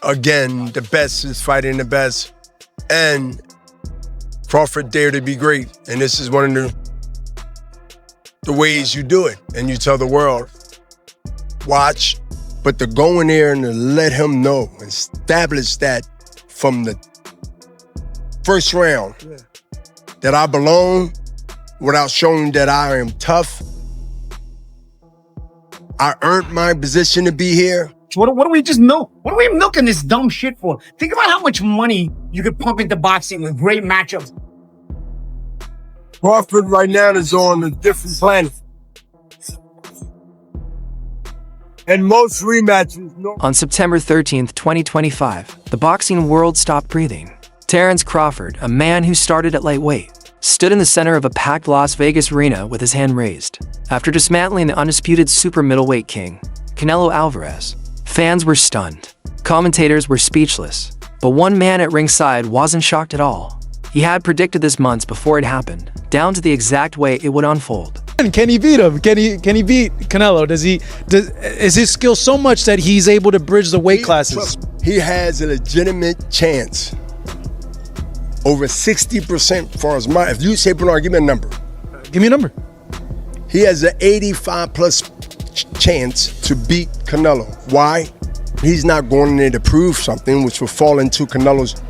Again, the best is fighting the best. And Crawford dared to be great. And this is one of the ways you do it. And you tell the world, watch, but to go in there and to let him know, establish that from the first round, that I belong without showing that I am tough. I earned my position to be here. What do we just milk? What are we milking this dumb shit for? Think about how much money you could pump into boxing with great matchups. Crawford right now is on a different planet. And most rematches. On September 13th, 2025, the boxing world stopped breathing. Terence Crawford, a man who started at lightweight, stood in the center of a packed Las Vegas arena with his hand raised. After dismantling the undisputed super middleweight king, Canelo Alvarez, fans were stunned. Commentators were speechless. But one man at ringside wasn't shocked at all. He had predicted this months before it happened, down to the exact way it would unfold. Can he beat him? Can he beat Canelo? Is his skill so much that he's able to bridge the weight classes? He has a legitimate chance. Over 60% for his mind. If you say, Bernard, give me a number. Give me a number. He has an 85+ chance to beat Canelo. Why? He's not going in there to prove something, which will fall into Canelo's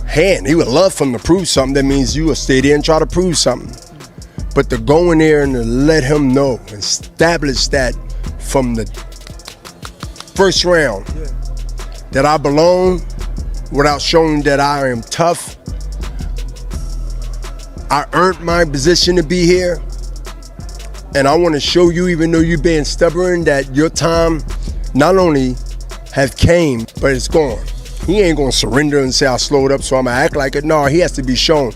hand. He would love for him to prove something. That means you will stay there and try to prove something. But to go in there and to let him know, establish that from the first round, that I belong without showing that I am tough. I earned my position to be here. And I want to show you, even though you're being stubborn, that your time not only have came, but it's gone. He ain't gonna surrender and say I slowed up, so I'm gonna act like it. No, he has to be shown.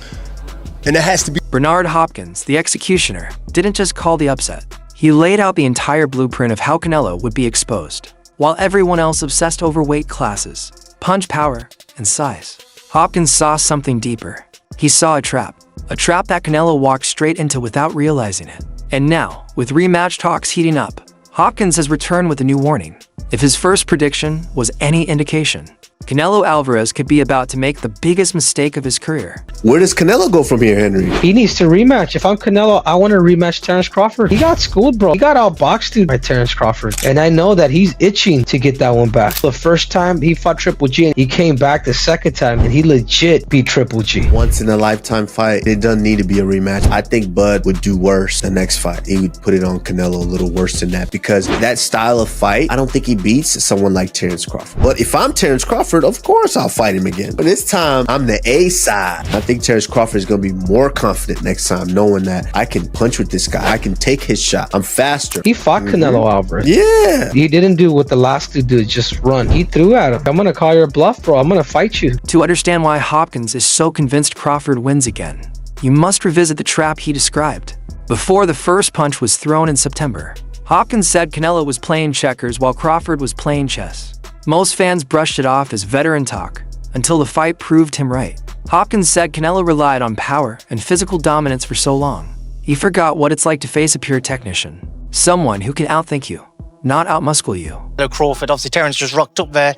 And it has to be. Bernard Hopkins, the executioner, didn't just call the upset. He laid out the entire blueprint of how Canelo would be exposed, while everyone else obsessed over weight classes, punch power, and size. Hopkins saw something deeper. He saw a trap that Canelo walked straight into without realizing it. And now, with rematch talks heating up, Hopkins has returned with a new warning. If his first prediction was any indication, Canelo Alvarez could be about to make the biggest mistake of his career. Where does Canelo go from here, Henry? He needs to rematch. If I'm Canelo, I want to rematch Terence Crawford. He got schooled, bro. He got outboxed by Terence Crawford. And I know that he's itching to get that one back. The first time he fought Triple G, and he came back the second time, and he legit beat Triple G. Once in a lifetime fight. It doesn't need to be a rematch. I think Bud would do worse the next fight. He would put it on Canelo a little worse than that, because that style of fight, I don't think he beats someone like Terence Crawford. But if I'm Terence Crawford, of course I'll fight him again. But this time, I'm the A side. I think Terence Crawford is going to be more confident next time, knowing that I can punch with this guy. I can take his shot. I'm faster. He fought Canelo Alvarez. Yeah. He didn't do what the last two did, just run. He threw at him. I'm going to call your bluff, bro. I'm going to fight you. To understand why Hopkins is so convinced Crawford wins again, you must revisit the trap he described. Before the first punch was thrown in September, Hopkins said Canelo was playing checkers while Crawford was playing chess. Most fans brushed it off as veteran talk, until the fight proved him right. Hopkins said Canelo relied on power and physical dominance for so long, he forgot what it's like to face a pure technician. Someone who can outthink you, not outmuscle you. Hello, Crawford. Obviously, Terence just rocked up there.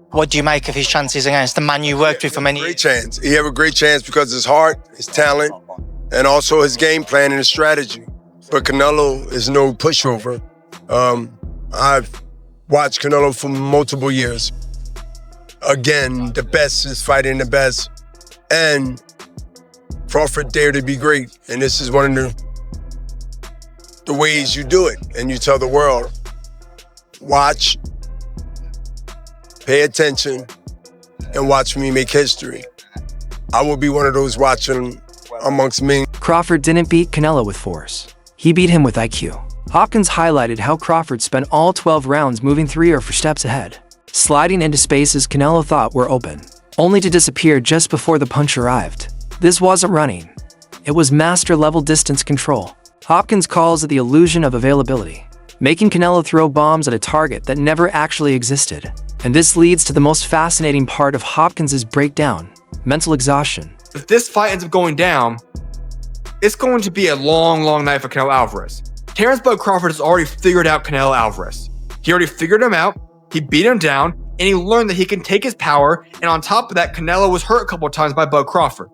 What do you make of his chances against the man you worked with for many years? Great chance. He have a great chance because his heart, his talent, and also his game plan and his strategy. But Canelo is no pushover. I've watched Canelo for multiple years. Again, the best is fighting the best. And Crawford dared to be great. And this is one of the ways you do it. And you tell the world, watch, pay attention, and watch me make history. I will be one of those watching amongst me. Crawford didn't beat Canelo with force. He beat him with IQ. Hopkins highlighted how Crawford spent all 12 rounds moving 3 or 4 steps ahead, sliding into spaces Canelo thought were open, only to disappear just before the punch arrived. This wasn't running. It was master-level distance control. Hopkins calls it the illusion of availability, making Canelo throw bombs at a target that never actually existed. And this leads to the most fascinating part of Hopkins' breakdown: mental exhaustion. If this fight ends up going down, it's going to be a long, long night for Canelo Alvarez. Terence Bud Crawford has already figured out Canelo Alvarez. He already figured him out. He beat him down. and he learned that he can take his power, and on top of that, Canelo was hurt a couple of times by Bud Crawford.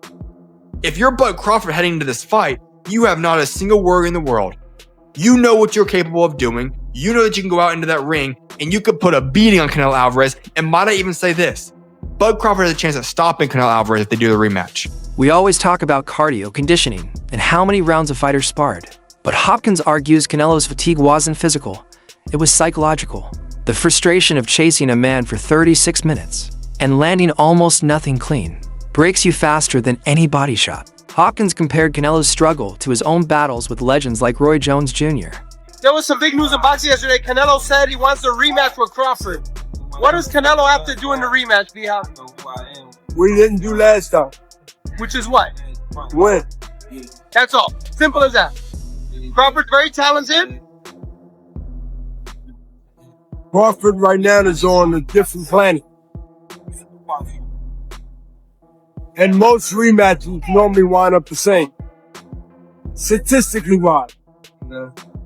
If you're Bud Crawford heading into this fight, you have not a single worry in the world. You know what you're capable of doing. You know that you can go out into that ring and you could put a beating on Canelo Alvarez. And might I even say this, Bud Crawford has a chance of stopping Canelo Alvarez if they do the rematch. We always talk about cardio, conditioning, and how many rounds a fighter sparred. But Hopkins argues Canelo's fatigue wasn't physical. It was psychological. The frustration of chasing a man for 36 minutes and landing almost nothing clean breaks you faster than any body shot. Hopkins compared Canelo's struggle to his own battles with legends like Roy Jones Jr. There was some big news in boxing yesterday. Canelo said he wants a rematch with Crawford. What does Canelo have to do in the rematch, B-Hop? We didn't do last time. Which is what? Win. That's all. Simple as that. Crawford's very talented. Crawford right now is on a different planet. And most rematches normally wind up the same. Statistically wise.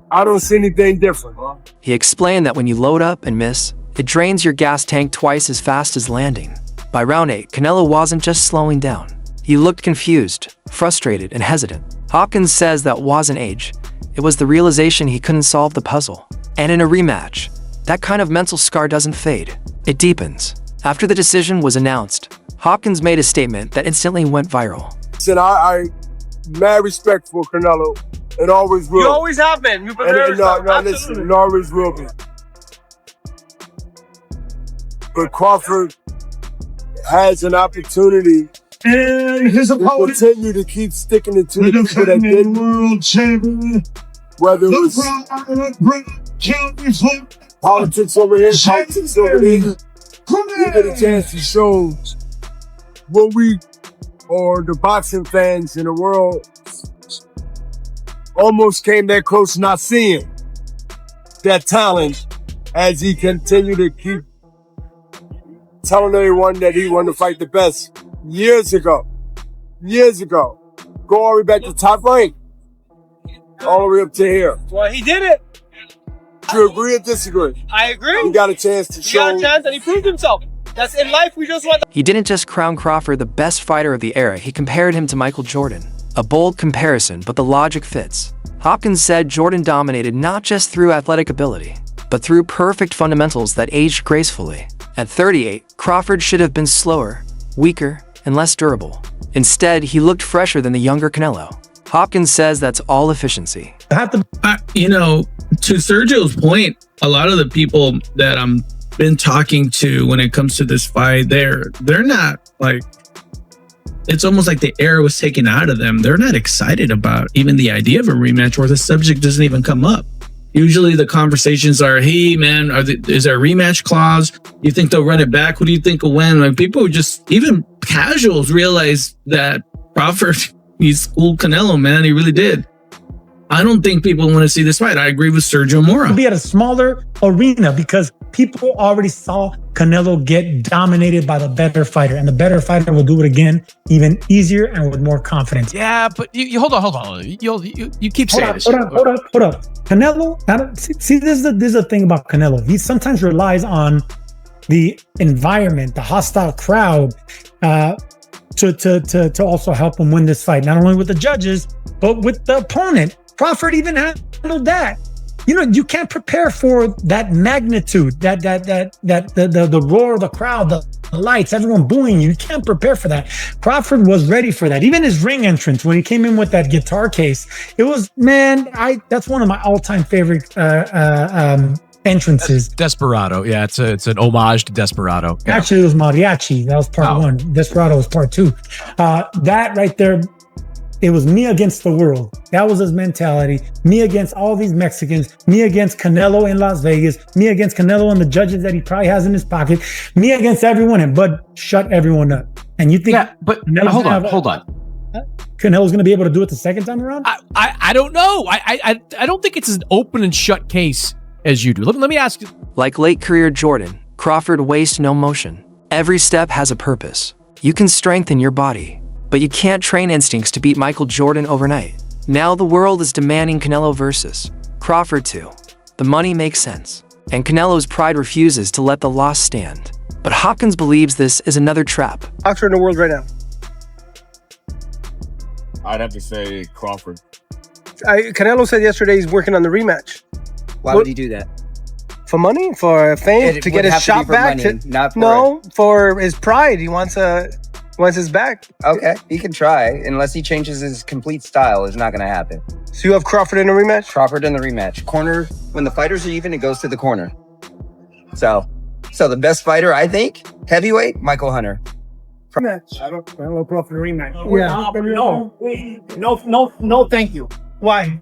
I don't see anything different. He explained that when you load up and miss, it drains your gas tank twice as fast as landing. By round 8, Canelo wasn't just slowing down. He looked confused, frustrated, and hesitant. Hopkins says that wasn't age. It was the realization he couldn't solve the puzzle. And in a rematch, that kind of mental scar doesn't fade. It deepens. After the decision was announced, Hopkins made a statement that instantly went viral. Said I mad respect for Canelo. It always will. You always have been. You've been very listen, it always will be. But Crawford has an opportunity And his to opponent, continue to keep sticking it to the people that didn't. world champion, Whether it was politics over here, politics over there, we get a chance to show what we, or the boxing fans in the world, almost came that close to not seeing that talent as he continued to keep telling everyone that he wanted to fight the best years ago. Go all the way back to top rank, all the way up to here. Well, he did it. Do you agree or disagree? I agree. He got a chance to He show. got a chance and he proved himself. That's in life. We just want. He didn't just crown Crawford the best fighter of the era, he compared him to Michael Jordan. A bold comparison, but the logic fits. Hopkins said Jordan dominated not just through athletic ability, but through perfect fundamentals that aged gracefully. At 38, Crawford should have been slower, weaker, and less durable. Instead, he looked fresher than the younger Canelo. Hopkins says that's all efficiency. You know, to Sergio's point, a lot of the people that I'm been talking to when it comes to this fight, they're not like, it's almost like the air was taken out of them. They're not excited about even the idea of a rematch, or the subject doesn't even come up. Usually the conversations are, hey man, is there a rematch clause? You think they'll run it back? Who do you think will win? Like, people just, even casuals, realize that Crawford, he schooled Canelo, man. He really did. I don't think people want to see this fight. I agree with Sergio Mora. be at a smaller arena because people already saw Canelo get dominated by the better fighter, and the better fighter will do it again, even easier and with more confidence. Yeah, but you hold on. You keep saying this. Hold up. Canelo, see, this is the thing about Canelo. He sometimes relies on the environment, the hostile crowd, to also help him win this fight. Not only with the judges, but with the opponent. Crawford even handled that. You know, you can't prepare for that magnitude, the roar of the crowd, the lights, everyone booing you. You can't prepare for that. Crawford was ready for that. Even his ring entrance, when he came in with that guitar case, it was, man, that's one of my all-time favorite entrances. Desperado. Yeah, it's an homage to Desperado. Yeah. Actually, it was Mariachi. That was part one. Desperado was part two. That right there, it was me against the world. That was his mentality. Me against all these Mexicans. Me against Canelo in Las Vegas. Me against Canelo and the judges that he probably has in his pocket. Me against everyone, and Bud shut everyone up. And you think? Yeah, but hold on. Canelo's going to be able to do it the second time around? I don't know. I don't think it's an open and shut case as you do. Let me ask you. Like late career Jordan, Crawford wastes no motion. Every step has a purpose. You can strengthen your body, but you can't train instincts to beat Michael Jordan overnight. Now the world is demanding Canelo versus Crawford too. The money makes sense, and Canelo's pride refuses to let the loss stand. But Hopkins believes this is another trap. Boxer in the world right now. I'd have to say Crawford. Canelo said yesterday he's working on the rematch. Why would he do that? For money? For fame? To get his shot back? For his pride. He wants his back. Okay, he can try. Unless he changes his complete style, it's not going to happen. So you have Crawford in the rematch? Crawford in the rematch. Corner, when the fighters are even, it goes to the corner. So the best fighter, I think, heavyweight, Michael Hunter. Rematch. I don't Crawford rematch. No, thank you. Why?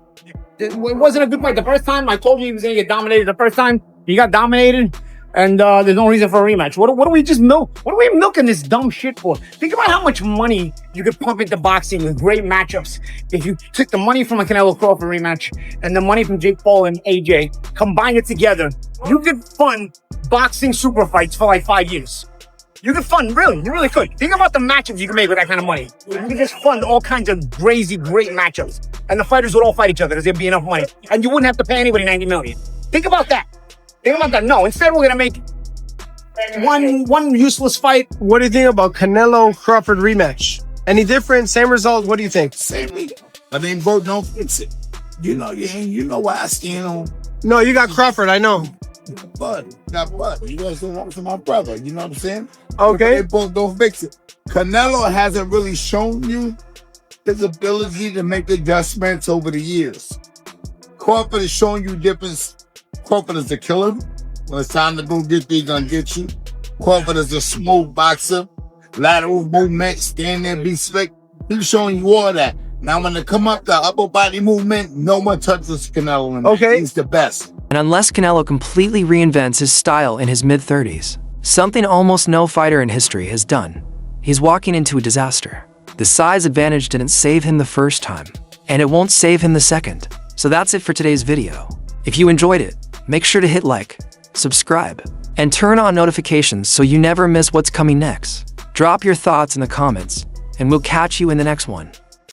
It wasn't a good fight the first time. I told you he was going to get dominated the first time. He got dominated, and there's no reason for a rematch. What are we just What are we milking this dumb shit for? Think about how much money you could pump into boxing with great matchups if you took the money from a Canelo Crawford rematch and the money from Jake Paul and AJ, combine it together. You could fund boxing super fights for like 5 years. You could fund, you really could. Think about the matchups you could make with that kind of money. You could just fund all kinds of crazy, great matchups. And the fighters would all fight each other because there'd be enough money. And you wouldn't have to pay anybody $90 million. Think about that. No, instead we're going to make one useless fight. What do you think about Canelo Crawford rematch? Any different? Same result? What do you think? Same. I mean, both don't fix it. You know why I stand on. No, you got Crawford, I know. Bud. You guys don't want to my brother. You know what I'm saying? Okay. They both don't fix it. Canelo hasn't really shown you his ability to make adjustments over the years. Crawford is showing you difference. Crawford is a killer. When it's time to go get you, he's gonna get you. Crawford is a smooth boxer. Lateral movement, stand there, be slick. He's showing you all that. Now when they come up the upper body movement, no one touches Canelo. Okay. He's the best. And unless Canelo completely reinvents his style in his mid-30s, something almost no fighter in history has done, he's walking into a disaster. The size advantage didn't save him the first time, and it won't save him the second. So that's it for today's video. If you enjoyed it, make sure to hit like, subscribe, and turn on notifications so you never miss what's coming next. Drop your thoughts in the comments, and we'll catch you in the next one.